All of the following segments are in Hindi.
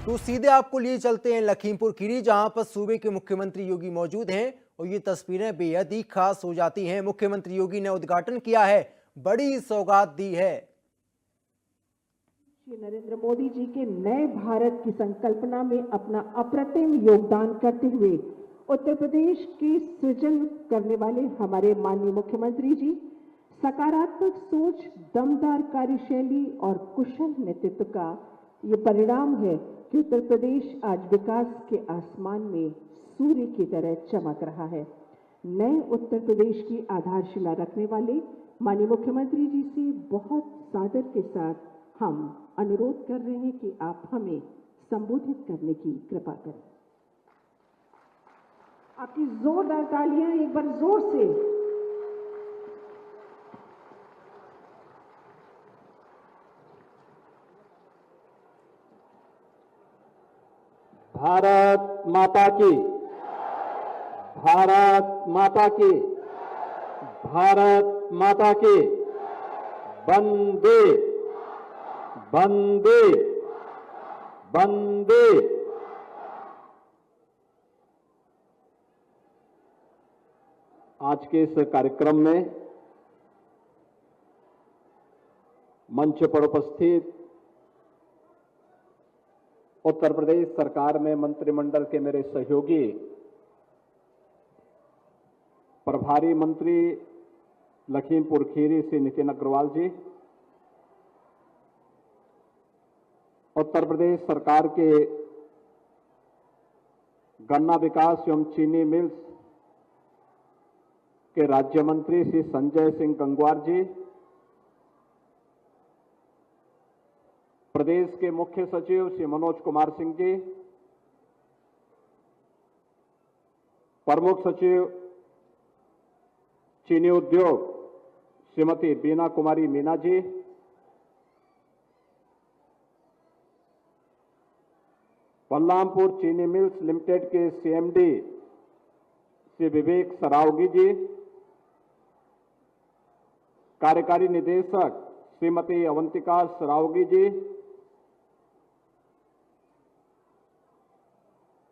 तो सीधे आपको लिए चलते हैं लखीमपुर खीरी, जहां पर सूबे के मुख्यमंत्री योगी मौजूद हैं और ये तस्वीरें बेहद ही खास हो जाती हैं। मुख्यमंत्री योगी ने उद्घाटन किया है, बड़ी सौगात दी है। नरेंद्र मोदी जी के नए भारत की संकल्पना में अपना अप्रतिम योगदान करते हुए उत्तर प्रदेश की सृजन करने वाले हमारे माननीय मुख्यमंत्री जी सकारात्मक सोच, दमदार कार्यशैली और कुशल नेतृत्व का ये परिणाम है कि उत्तर प्रदेश आज विकास के आसमान में सूर्य की तरह चमक रहा है। नए उत्तर प्रदेश की आधारशिला रखने वाले माननीय मुख्यमंत्री जी से बहुत सादर के साथ हम अनुरोध कर रहे हैं कि आप हमें संबोधित करने की कृपा करें। आपकी जोरदार तालियां एक बार जोर से। भारत माता की, भारत माता की, भारत माता की, वंदे वंदे वंदे। आज के इस कार्यक्रम में मंच पर उपस्थित उत्तर प्रदेश सरकार में मंत्रिमंडल के मेरे सहयोगी प्रभारी मंत्री लखीमपुर खीरी श्री नितिन अग्रवाल जी, उत्तर प्रदेश सरकार के गन्ना विकास एवं चीनी मिल्स के राज्य मंत्री श्री संजय सिंह गंगवार जी, प्रदेश के मुख्य सचिव श्री मनोज कुमार सिंह जी, प्रमुख सचिव चीनी उद्योग श्रीमती बीना कुमारी मीना जी, बलरामपुर चीनी मिल्स लिमिटेड के सीएमडी श्री विवेक सरावगी जी, कार्यकारी निदेशक श्रीमती अवंतिका सरावगी जी,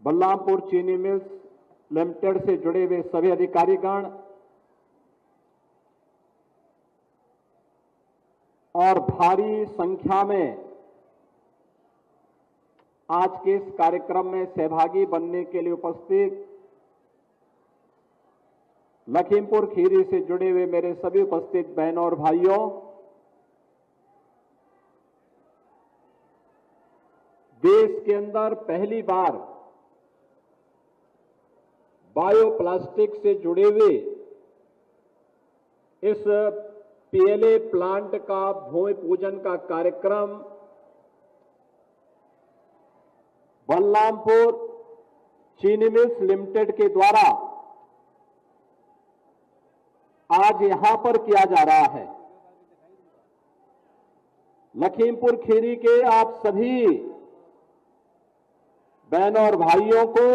बलरामपुर चीनी मिल्स लिमिटेड से जुड़े हुए सभी अधिकारीगण और भारी संख्या में आज के इस कार्यक्रम में सहभागी बनने के लिए उपस्थित लखीमपुर खीरी से जुड़े हुए मेरे सभी उपस्थित बहनों और भाइयों, देश के अंदर पहली बार बायोप्लास्टिक से जुड़े हुए इस पीएलए प्लांट का भूमि पूजन का कार्यक्रम बलरामपुर चीनी मिल्स लिमिटेड के द्वारा आज यहां पर किया जा रहा है। लखीमपुर खीरी के आप सभी बहनों और भाइयों को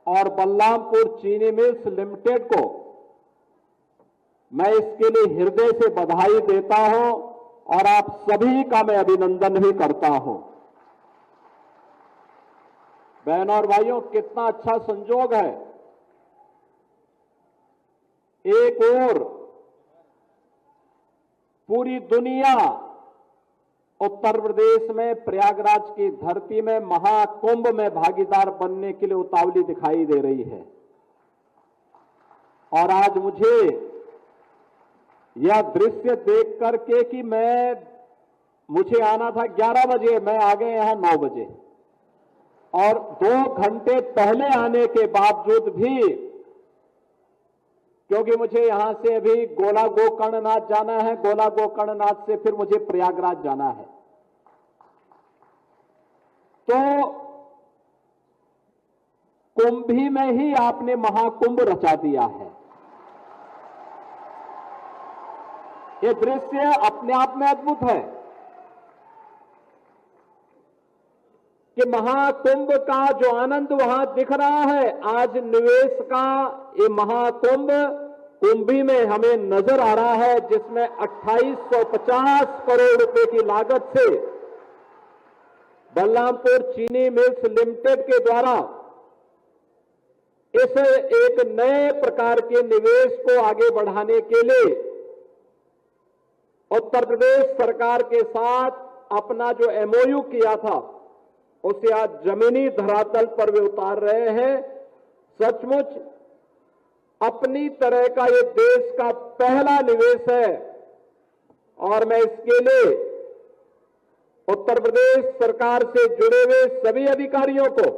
और बलरामपुर चीनी मिल्स लिमिटेड को मैं इसके लिए हृदय से बधाई देता हूं और आप सभी का मैं अभिनंदन भी करता हूं। बहनों और भाइयों, कितना अच्छा संजोग है। एक ओर पूरी दुनिया उत्तर प्रदेश में प्रयागराज की धरती में महाकुंभ में भागीदार बनने के लिए उतावली दिखाई दे रही है, और आज मुझे यह दृश्य देख करके कि मुझे आना था 11 बजे, मैं आ गए यहां 9 बजे, और 2 घंटे पहले आने के बावजूद भी, क्योंकि मुझे यहां से अभी गोला गोकर्णनाथ जाना है, गोला गोकर्णनाथ से फिर मुझे प्रयागराज जाना है, तो कुंभी में ही आपने महाकुंभ रचा दिया है। ये दृश्य अपने आप में अद्भुत है कि महाकुंभ का जो आनंद वहां दिख रहा है, आज निवेश का ये महाकुंभ कुंभी में हमें नजर आ रहा है, जिसमें 2850 करोड़ रुपए की लागत से बलरामपुर चीनी मिल्स लिमिटेड के द्वारा इस एक नए प्रकार के निवेश को आगे बढ़ाने के लिए उत्तर प्रदेश सरकार के साथ अपना जो एमओयू किया था उसे आज जमीनी धरातल पर वे उतार रहे हैं। सचमुच अपनी तरह का ये देश का पहला निवेश है और मैं इसके लिए उत्तर प्रदेश सरकार से जुड़े हुए सभी अधिकारियों को,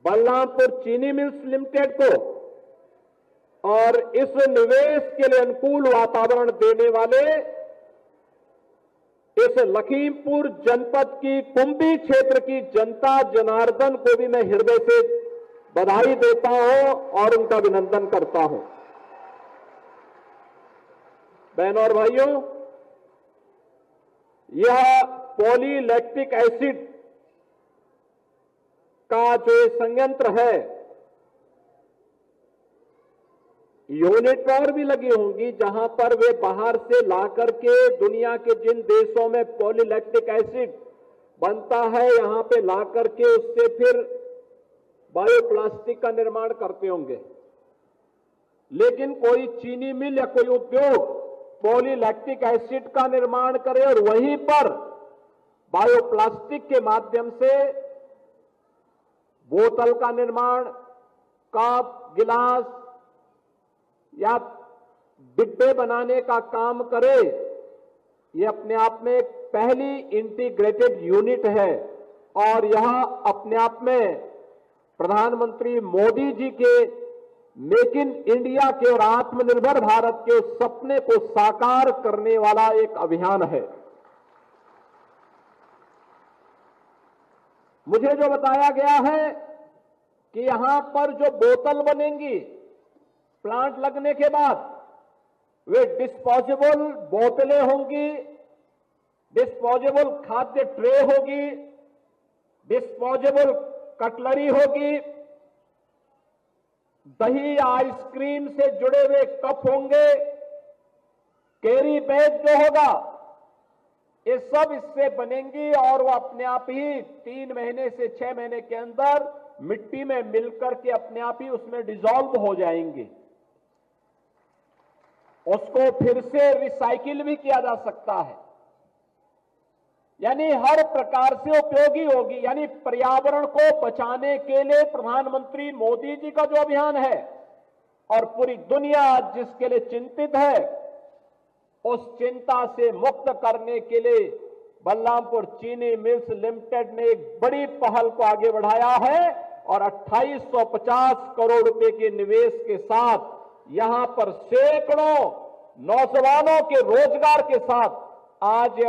बलरामपुर चीनी मिल्स लिमिटेड को और इस निवेश के लिए अनुकूल वातावरण देने वाले इस लखीमपुर जनपद की कुंभी क्षेत्र की जनता जनार्दन को भी मैं हृदय से बधाई देता हूं और उनका अभिनंदन करता हूं। बहनों और भाइयों, यह पॉलीलैक्टिक एसिड का जो संयंत्र है, यूनिट और भी लगी होंगी जहां पर वे बाहर से लाकर के दुनिया के जिन देशों में पॉलीलैक्टिक एसिड बनता है यहां पे लाकर के उससे फिर बायोप्लास्टिक का निर्माण करते होंगे। लेकिन कोई चीनी मिल या कोई उद्योग पॉलीलैक्टिक एसिड का निर्माण करे और वहीं पर बायोप्लास्टिक के माध्यम से बोतल का निर्माण, कप, गिलास या डिब्बे बनाने का काम करे, यह अपने आप में एक पहली इंटीग्रेटेड यूनिट है और यह अपने आप में प्रधानमंत्री मोदी जी के मेक इन इंडिया के और आत्मनिर्भर भारत के उस सपने को साकार करने वाला एक अभियान है। मुझे जो बताया गया है कि यहां पर जो बोतल बनेंगी प्लांट लगने के बाद वे डिस्पोजेबल बोतलें होंगी, डिस्पोजेबल खाद्य ट्रे होगी, डिस्पोजेबल कटलरी होगी, दही आइसक्रीम से जुड़े हुए कप होंगे, कैरी बैग जो होगा, ये सब इससे बनेंगी और वो अपने आप ही 3 महीने से 6 महीने के अंदर मिट्टी में मिलकर के अपने आप ही उसमें डिसॉल्व हो जाएंगी। उसको फिर से रिसाइकिल भी किया जा सकता है, यानी हर प्रकार से उपयोगी होगी। यानी पर्यावरण को बचाने के लिए प्रधानमंत्री मोदी जी का जो अभियान है और पूरी दुनिया आज जिसके लिए चिंतित है, उस चिंता से मुक्त करने के लिए बलरामपुर चीनी मिल्स लिमिटेड ने एक बड़ी पहल को आगे बढ़ाया है और 2850 करोड़ रुपए के निवेश के साथ यहां पर सैकड़ों नौजवानों के रोजगार के साथ आज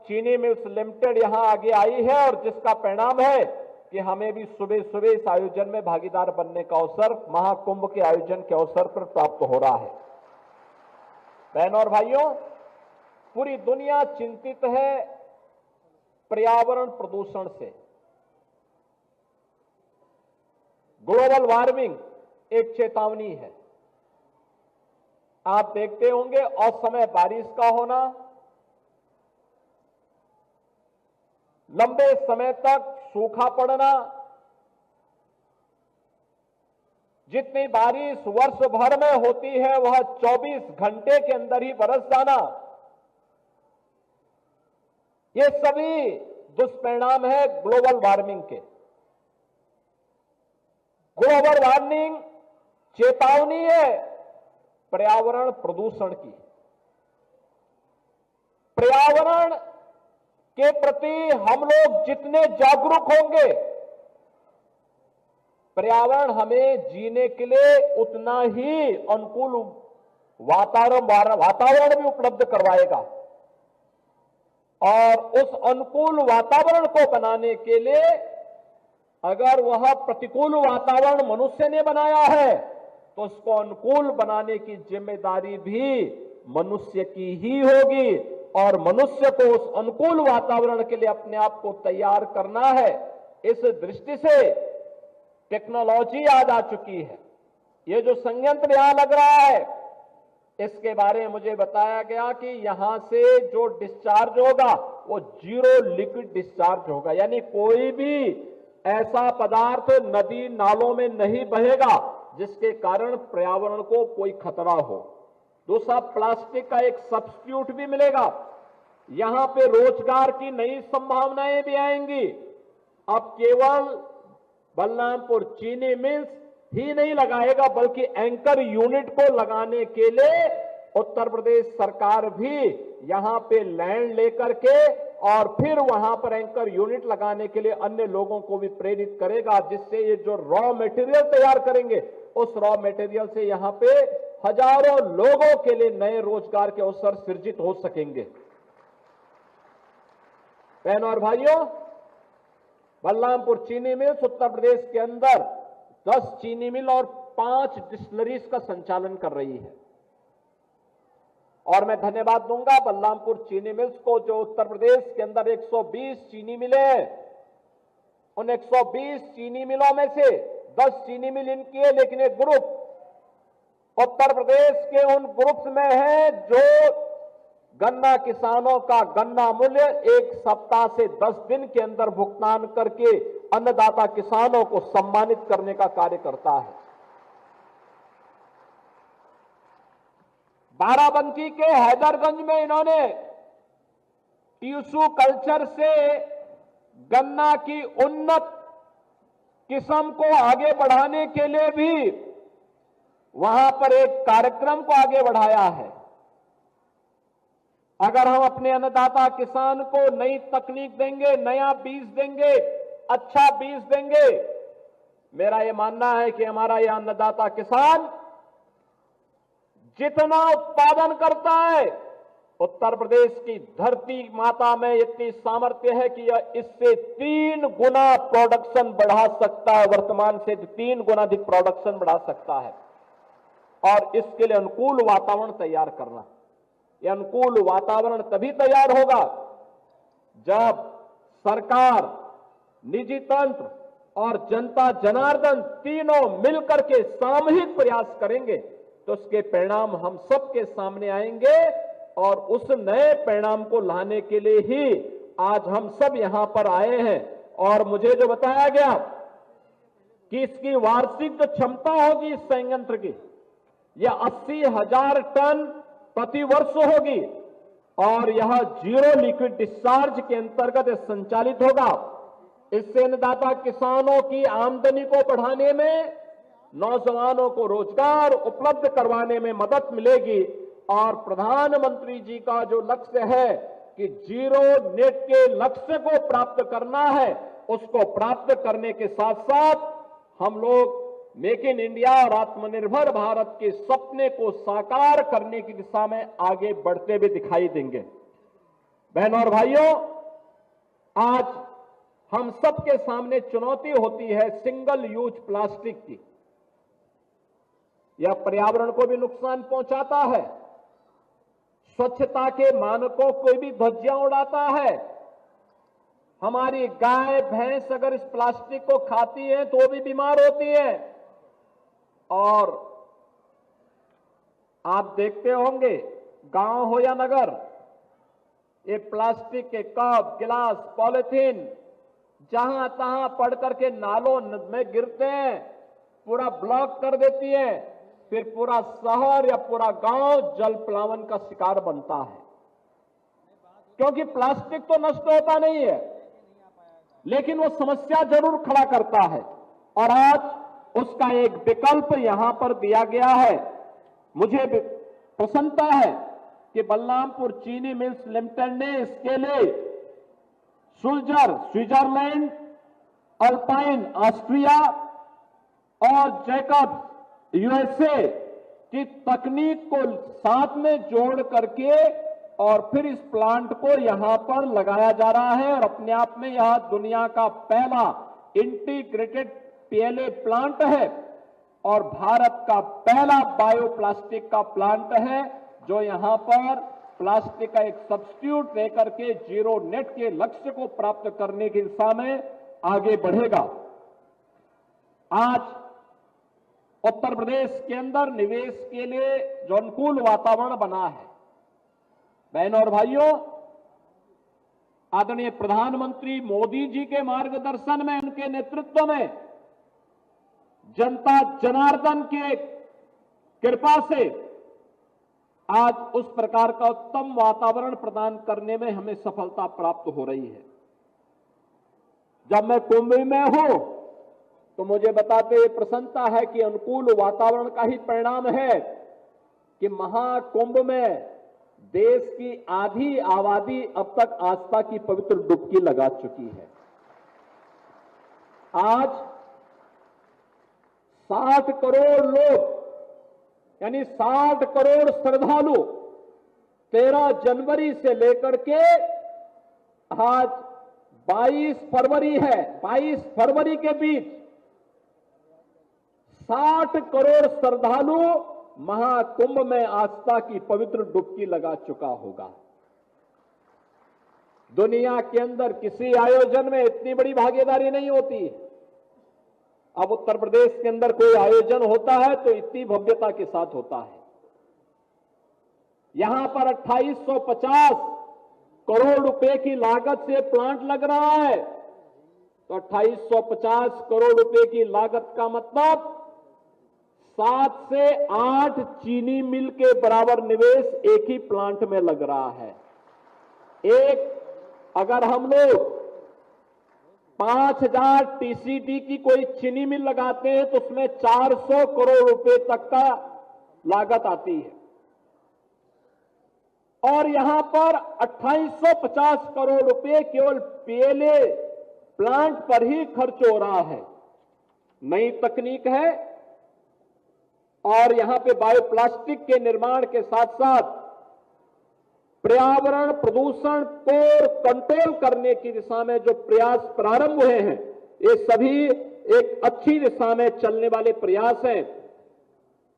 चीनी मिल्स लिमिटेड यहां आगे आई है और जिसका परिणाम है कि हमें भी सुबह सुबह इस आयोजन में भागीदार बनने का अवसर महाकुंभ के आयोजन के अवसर पर प्राप्त हो रहा है। बहनों और भाइयों, पूरी दुनिया चिंतित है पर्यावरण प्रदूषण से। ग्लोबल वार्मिंग एक चेतावनी है। आप देखते होंगे असमय बारिश का होना, लंबे समय तक सूखा पड़ना, जितनी बारिश वर्ष भर में होती है वह 24 घंटे के अंदर ही बरस जाना, ये सभी दुष्परिणाम है ग्लोबल वार्मिंग के। ग्लोबल वार्मिंग चेतावनी है पर्यावरण प्रदूषण की। पर्यावरण के प्रति हम लोग जितने जागरूक होंगे, पर्यावरण हमें जीने के लिए उतना ही अनुकूल वातावरण भी उपलब्ध करवाएगा और उस अनुकूल वातावरण को बनाने के लिए अगर वह प्रतिकूल वातावरण मनुष्य ने बनाया है तो उसको अनुकूल बनाने की जिम्मेदारी भी मनुष्य की ही होगी और मनुष्य को उस अनुकूल वातावरण के लिए अपने आप को तैयार करना है। इस दृष्टि से टेक्नोलॉजी आज आ चुकी है। ये जो संयंत्र यहां लग रहा है इसके बारे में मुझे बताया गया कि यहां से जो डिस्चार्ज होगा वो जीरो लिक्विड डिस्चार्ज होगा, यानी कोई भी ऐसा पदार्थ नदी नालों में नहीं बहेगा जिसके कारण पर्यावरण को कोई खतरा हो। दूसरा, प्लास्टिक का एक सब्स्टिट्यूट भी मिलेगा। यहां पे रोजगार की नई संभावनाएं भी आएंगी। अब केवल बलरामपुर चीनी मिल्स ही नहीं लगाएगा, बल्कि एंकर यूनिट को लगाने के लिए उत्तर प्रदेश सरकार भी यहां पे लैंड लेकर के और फिर वहां पर एंकर यूनिट लगाने के लिए अन्य लोगों को भी प्रेरित करेगा, जिससे ये जो रॉ मटेरियल तैयार करेंगे उस रॉ मटेरियल से यहां पे हजारों लोगों के लिए नए रोजगार के अवसर सृजित हो सकेंगे। बहनों और भाइयों, बलरामपुर चीनी मिल्स उत्तर प्रदेश के अंदर 10 चीनी मिल और 5 डिस्टिलरीज का संचालन कर रही है। और मैं धन्यवाद दूंगा बलरामपुर चीनी मिल्स को, जो उत्तर प्रदेश के अंदर 120 चीनी मिलें हैं। उन 120 चीनी मिलों में से 10 चीनी मिल इनकी है, लेकिन एक ग्रुप उत्तर प्रदेश के उन ग्रुप्स में है जो गन्ना किसानों का गन्ना मूल्य 1 सप्ताह से 10 दिन के अंदर भुगतान करके अन्नदाता किसानों को सम्मानित करने का कार्य करता है। बाराबंकी के हैदरगंज में इन्होंने टिश्यू कल्चर से गन्ना की उन्नत किस्म को आगे बढ़ाने के लिए भी वहां पर एक कार्यक्रम को आगे बढ़ाया है। अगर हम अपने अन्नदाता किसान को नई तकनीक देंगे, नया बीज देंगे, अच्छा बीज देंगे, मेरा यह मानना है कि हमारा यह अन्नदाता किसान जितना उत्पादन करता है, उत्तर प्रदेश की धरती माता में इतनी सामर्थ्य है कि यह इससे 3 गुना प्रोडक्शन बढ़ा सकता है, वर्तमान से 3 गुना अधिक प्रोडक्शन बढ़ा सकता है। और इसके लिए अनुकूल वातावरण तैयार करना, यह अनुकूल वातावरण तभी तैयार होगा जब सरकार, निजी तंत्र और जनता जनार्दन तीनों मिलकर के सामूहिक प्रयास करेंगे, तो उसके परिणाम हम सबके सामने आएंगे। और उस नए परिणाम को लाने के लिए ही आज हम सब यहां पर आए हैं। और मुझे जो बताया गया कि इसकी वार्षिक जो क्षमता होगी इस संयंत्र की, यह 80,000 टन प्रति वर्ष होगी और यह जीरो लिक्विड डिस्चार्ज के अंतर्गत संचालित होगा। इससे अन्नदाता किसानों की आमदनी को बढ़ाने में, नौजवानों को रोजगार उपलब्ध करवाने में मदद मिलेगी। और प्रधानमंत्री जी का जो लक्ष्य है कि जीरो नेट के लक्ष्य को प्राप्त करना है, उसको प्राप्त करने के साथ साथ हम लोग मेक इन इंडिया और आत्मनिर्भर भारत के सपने को साकार करने की दिशा में आगे बढ़ते हुए दिखाई देंगे। बहनों और भाइयों, आज हम सबके सामने चुनौती होती है सिंगल यूज प्लास्टिक की। यह पर्यावरण को भी नुकसान पहुंचाता है, स्वच्छता के मानकों को भी धज्जियां उड़ाता है। हमारी गाय भैंस अगर इस प्लास्टिक को खाती है तो भी बीमार होती है। और आप देखते होंगे गांव हो या नगर, ये प्लास्टिक के कप, गिलास, पॉलिथीन जहां तहां पड़ करके नालों में गिरते हैं, पूरा ब्लॉक कर देती है। फिर पूरा शहर या पूरा गांव जल प्लावन का शिकार बनता है, क्योंकि प्लास्टिक तो नष्ट होता नहीं है, लेकिन वो समस्या जरूर खड़ा करता है। और आज उसका एक विकल्प यहां पर दिया गया है। मुझे प्रसन्नता है कि बलरामपुर चीनी मिल्स लिमिटेड ने इसके लिए सुल्जर स्विट्जरलैंड, अल्पाइन ऑस्ट्रिया और जैकब्स यूएसए की तकनीक को साथ में जोड़ करके और फिर इस प्लांट को यहां पर लगाया जा रहा है। और अपने आप में यह दुनिया का पहला इंटीग्रेटेड पीएलए प्लांट है और भारत का पहला बायोप्लास्टिक का प्लांट है, जो यहां पर प्लास्टिक का एक सब्स्टिट्यूट लेकर के जीरो नेट के लक्ष्य को प्राप्त करने की दिशा में आगे बढ़ेगा। आज उत्तर प्रदेश के अंदर निवेश के लिए जो अनुकूल वातावरण बना है, बहनों और भाइयों, आदरणीय प्रधानमंत्री मोदी जी के मार्गदर्शन में, उनके नेतृत्व में, जनता जनार्दन की कृपा से आज उस प्रकार का उत्तम वातावरण प्रदान करने में हमें सफलता प्राप्त हो रही है। जब मैं कुंभ में हूं तो मुझे बताते हुए प्रसन्नता है कि अनुकूल वातावरण का ही परिणाम है कि महाकुंभ में देश की आधी आबादी अब तक आस्था की पवित्र डुबकी लगा चुकी है। आज 60 करोड़ लोग, यानी 60 करोड़ श्रद्धालु 13 जनवरी से लेकर के आज 22 फरवरी है, 22 फरवरी के बीच 60 करोड़ श्रद्धालु महाकुंभ में आस्था की पवित्र डुबकी लगा चुका होगा। दुनिया के अंदर किसी आयोजन में इतनी बड़ी भागीदारी नहीं होती। अब उत्तर प्रदेश के अंदर कोई आयोजन होता है तो इतनी भव्यता के साथ होता है। यहां पर 2850 करोड़ रुपए की लागत से प्लांट लग रहा है, तो 2850 करोड़ रुपए की लागत का मतलब 7 से 8 चीनी मिल के बराबर निवेश एक ही प्लांट में लग रहा है। अगर हम लोग 5000 टीसीडी की कोई चीनी मिल लगाते हैं तो उसमें 400 करोड़ रुपए तक का लागत आती है, और यहां पर 2850 करोड़ रुपए केवल पीएलए प्लांट पर ही खर्च हो रहा है। नई तकनीक है और यहां पे बायोप्लास्टिक के निर्माण के साथ साथ पर्यावरण प्रदूषण को कंट्रोल करने की दिशा में जो प्रयास प्रारंभ हुए हैं, ये सभी एक अच्छी दिशा में चलने वाले प्रयास हैं।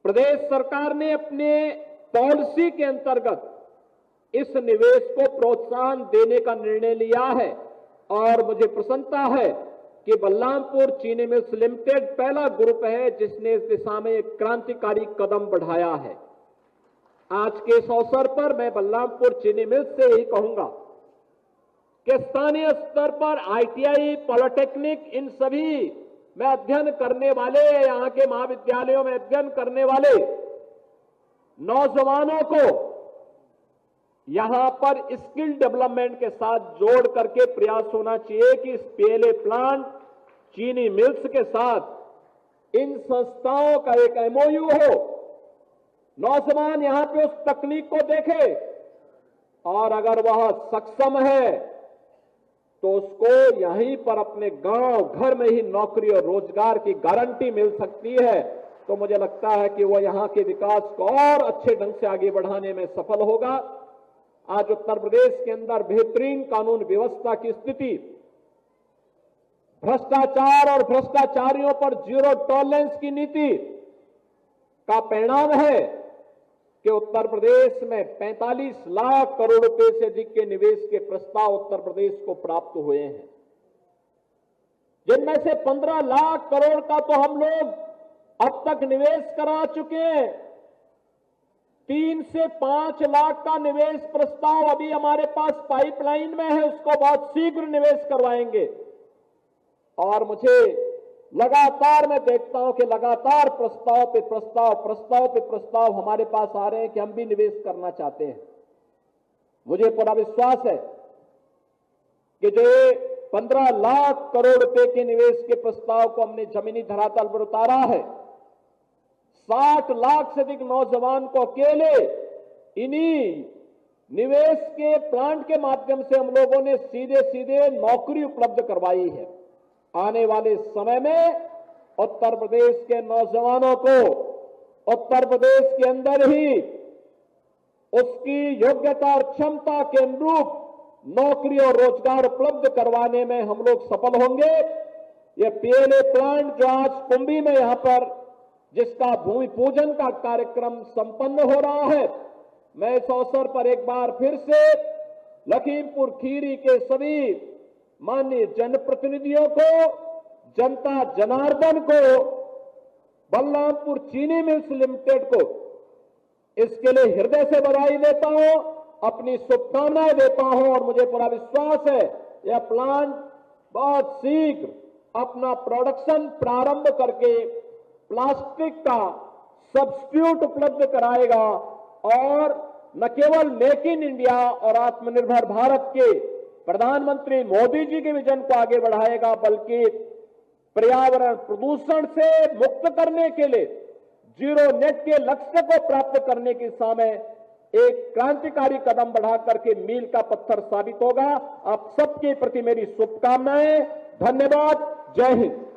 प्रदेश सरकार ने अपने पॉलिसी के अंतर्गत इस निवेश को प्रोत्साहन देने का निर्णय लिया है, और मुझे प्रसन्नता है कि बलरामपुर चीनी मिल्स लिमिटेड पहला ग्रुप है जिसने इस दिशा में एक क्रांतिकारी कदम बढ़ाया है। आज के इस अवसर पर मैं बलरामपुर चीनी मिल्स से यही कहूंगा कि स्थानीय स्तर पर आईटीआई, पॉलिटेक्निक, इन सभी में अध्ययन करने वाले, यहां के महाविद्यालयों में अध्ययन करने वाले नौजवानों को यहां पर स्किल डेवलपमेंट के साथ जोड़ करके प्रयास होना चाहिए कि इस पीएलए प्लांट, चीनी मिल्स के साथ इन संस्थाओं का एक एमओयू हो। नौजवान यहां पे उस तकनीक को देखे और अगर वह सक्षम है तो उसको यहीं पर अपने गांव घर में ही नौकरी और रोजगार की गारंटी मिल सकती है। तो मुझे लगता है कि वह यहां के विकास को और अच्छे ढंग से आगे बढ़ाने में सफल होगा। आज उत्तर प्रदेश के अंदर बेहतरीन कानून व्यवस्था की स्थिति, भ्रष्टाचार और भ्रष्टाचारियों पर जीरो टॉलरेंस की नीति का परिणाम है कि उत्तर प्रदेश में 45 लाख करोड़ रुपए से अधिक के निवेश के प्रस्ताव उत्तर प्रदेश को प्राप्त हुए हैं, जिनमें से 15 लाख करोड़ का तो हम लोग अब तक निवेश करा चुके हैं। 3 से 5 लाख का निवेश प्रस्ताव अभी हमारे पास पाइपलाइन में है, उसको बहुत शीघ्र निवेश करवाएंगे। और मुझे लगातार मैं देखता हूं कि लगातार प्रस्ताव पे प्रस्ताव हमारे पास आ रहे हैं कि हम भी निवेश करना चाहते हैं। मुझे पूरा विश्वास है कि जो 15 लाख करोड़ रुपए के निवेश के प्रस्ताव को हमने जमीनी धरातल पर उतारा है, 60 लाख से अधिक नौजवान को अकेले इन्हीं निवेश के प्लांट के माध्यम से हम लोगों ने सीधे सीधे नौकरी उपलब्ध करवाई है। आने वाले समय में उत्तर प्रदेश के नौजवानों को उत्तर प्रदेश के अंदर ही उसकी योग्यता और क्षमता के अनुरूप नौकरी और रोजगार उपलब्ध करवाने में हम लोग सफल होंगे। ये पीएलए प्लांट जो आज कुंभी में यहां पर जिसका भूमि पूजन का कार्यक्रम संपन्न हो रहा है, मैं इस अवसर पर एक बार फिर से लखीमपुर खीरी के सभी माननीय जनप्रतिनिधियों को, जनता जनार्दन को, बलरामपुर चीनी मिल्स लिमिटेड को इसके लिए हृदय से बधाई देता हूं अपनी शुभकामनाएं देता हूं और मुझे पूरा विश्वास है यह प्लांट बहुत शीघ्र अपना प्रोडक्शन प्रारंभ करके प्लास्टिक का सब्स्टिट्यूट उपलब्ध कराएगा और न केवल मेक इन इंडिया और आत्मनिर्भर भारत के प्रधानमंत्री मोदी जी के विजन को आगे बढ़ाएगा, बल्कि पर्यावरण प्रदूषण से मुक्त करने के लिए जीरो नेट के लक्ष्य को प्राप्त करने की दिशा में एक क्रांतिकारी कदम बढ़ा करके मील का पत्थर साबित होगा। आप सबके प्रति मेरी शुभकामनाएं। धन्यवाद। जय हिंद।